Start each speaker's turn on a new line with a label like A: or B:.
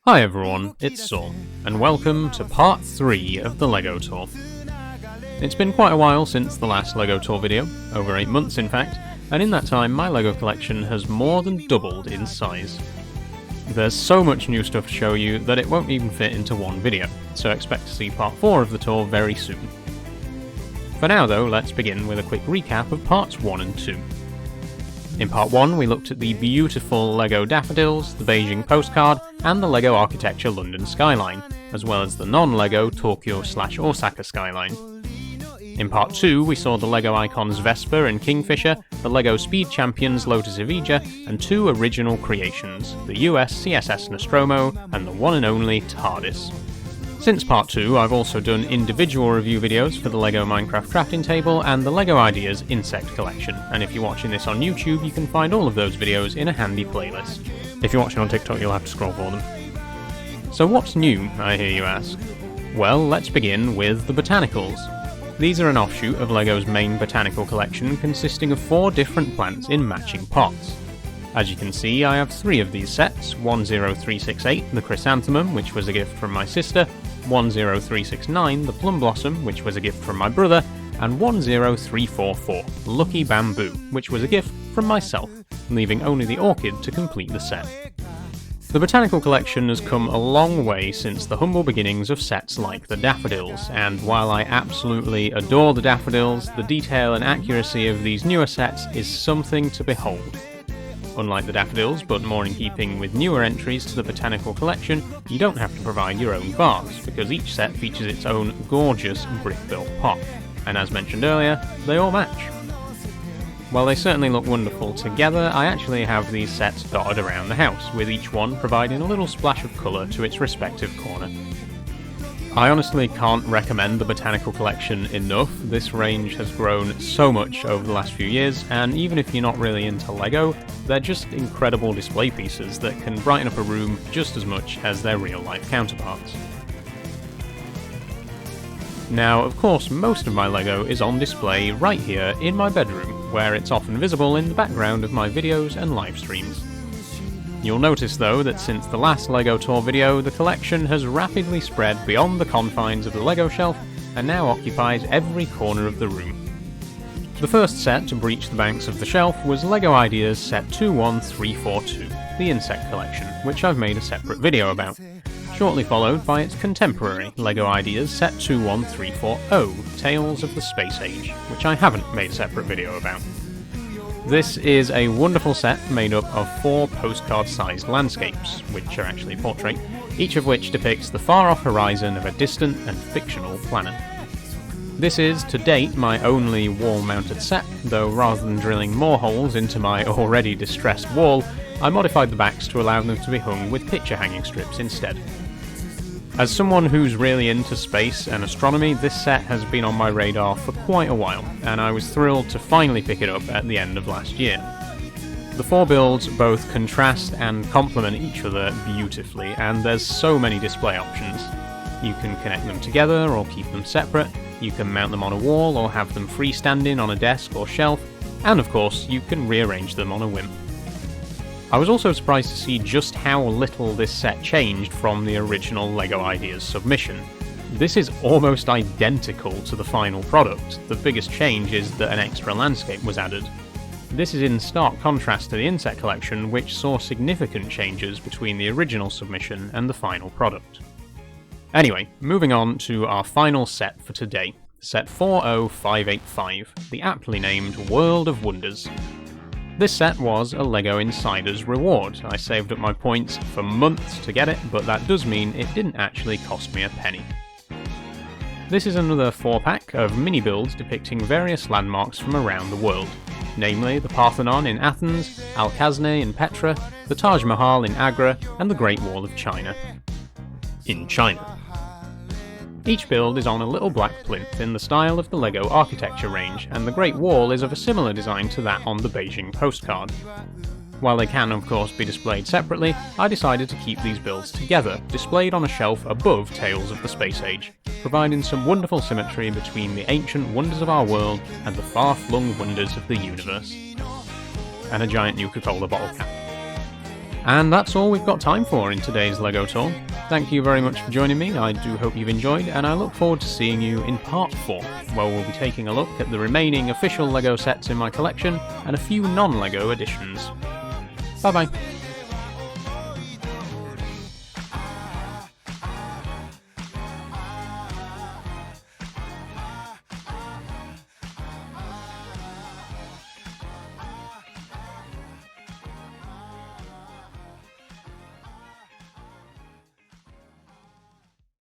A: Hi everyone, it's Saul, and welcome to part 3 of the LEGO Tour. It's been quite a while since the last LEGO Tour video, over 8 months in fact, and in that time my LEGO collection has more than doubled in size. There's so much new stuff to show you that it won't even fit into one video, so expect to see part 4 of the tour very soon. For now though, let's begin with a quick recap of parts 1 and 2. In part 1 we looked at the beautiful LEGO daffodils, the Beijing postcard, and the LEGO Architecture London skyline, as well as the non-LEGO Tokyo/Osaka skyline. In part 2 we saw the LEGO icons Vespa and Kingfisher, the LEGO Speed Champions Lotus Evija, and 2 original creations, the US CSS Nostromo and the one and only TARDIS. Since part 2, I've also done individual review videos for the LEGO Minecraft Crafting Table and the LEGO Ideas Insect Collection, and if you're watching this on YouTube, you can find all of those videos in a handy playlist. If you're watching on TikTok, you'll have to scroll for them. So what's new, I hear you ask? Well, let's begin with the Botanicals. These are an offshoot of LEGO's main botanical collection consisting of 4 different plants in matching pots. As you can see, I have 3 of these sets, 10368, the Chrysanthemum, which was a gift from my sister, 10369, the Plum Blossom, which was a gift from my brother, and 10344, Lucky Bamboo, which was a gift from myself, leaving only the orchid to complete the set. The botanical collection has come a long way since the humble beginnings of sets like the daffodils, and while I absolutely adore the daffodils, the detail and accuracy of these newer sets is something to behold. Unlike the daffodils, but more in keeping with newer entries to the botanical collection, you don't have to provide your own vase, because each set features its own gorgeous brick-built pot, and as mentioned earlier, they all match. While they certainly look wonderful together, I actually have these sets dotted around the house, with each one providing a little splash of colour to its respective corner. I honestly can't recommend the botanical collection enough. This range has grown so much over the last few years, and even if you're not really into LEGO, they're just incredible display pieces that can brighten up a room just as much as their real-life counterparts. Now, of course, most of my LEGO is on display right here in my bedroom, where it's often visible in the background of my videos and live streams. You'll notice though that since the last LEGO Tour video, the collection has rapidly spread beyond the confines of the LEGO shelf and now occupies every corner of the room. The first set to breach the banks of the shelf was LEGO Ideas Set 21342, the Insect Collection, which I've made a separate video about, shortly followed by its contemporary LEGO Ideas Set 21340, Tales of the Space Age, which I haven't made a separate video about. This is a wonderful set made up of 4 postcard-sized landscapes, which are actually portrait, each of which depicts the far-off horizon of a distant and fictional planet. This is, to date, my only wall-mounted set, though rather than drilling more holes into my already distressed wall, I modified the backs to allow them to be hung with picture hanging strips instead. As someone who's really into space and astronomy, this set has been on my radar for quite a while, and I was thrilled to finally pick it up at the end of last year. The 4 builds both contrast and complement each other beautifully, and there's so many display options. You can connect them together or keep them separate, you can mount them on a wall or have them freestanding on a desk or shelf, and of course you can rearrange them on a whim. I was also surprised to see just how little this set changed from the original LEGO Ideas submission. This is almost identical to the final product. The biggest change is that an extra landscape was added. This is in stark contrast to the Insect Collection, which saw significant changes between the original submission and the final product. Anyway, moving on to our final set for today, set 40585, the aptly named World of Wonders. This set was a LEGO Insiders reward. I saved up my points for months to get it, but that does mean it didn't actually cost me a penny. This is another 4-pack of mini-builds depicting various landmarks from around the world, namely the Parthenon in Athens, Al-Khazneh in Petra, the Taj Mahal in Agra, and the Great Wall of China. In China. Each build is on a little black plinth in the style of the LEGO Architecture range, and the Great Wall is of a similar design to that on the Beijing postcard. While they can of course be displayed separately, I decided to keep these builds together, displayed on a shelf above Tales of the Space Age, providing some wonderful symmetry between the ancient wonders of our world and the far-flung wonders of the universe. And a giant Nuka-Cola bottle cap. And that's all we've got time for in today's LEGO tour. Thank you very much for joining me, I do hope you've enjoyed, and I look forward to seeing you in part 4, where we'll be taking a look at the remaining official LEGO sets in my collection and a few non-LEGO additions. Bye bye.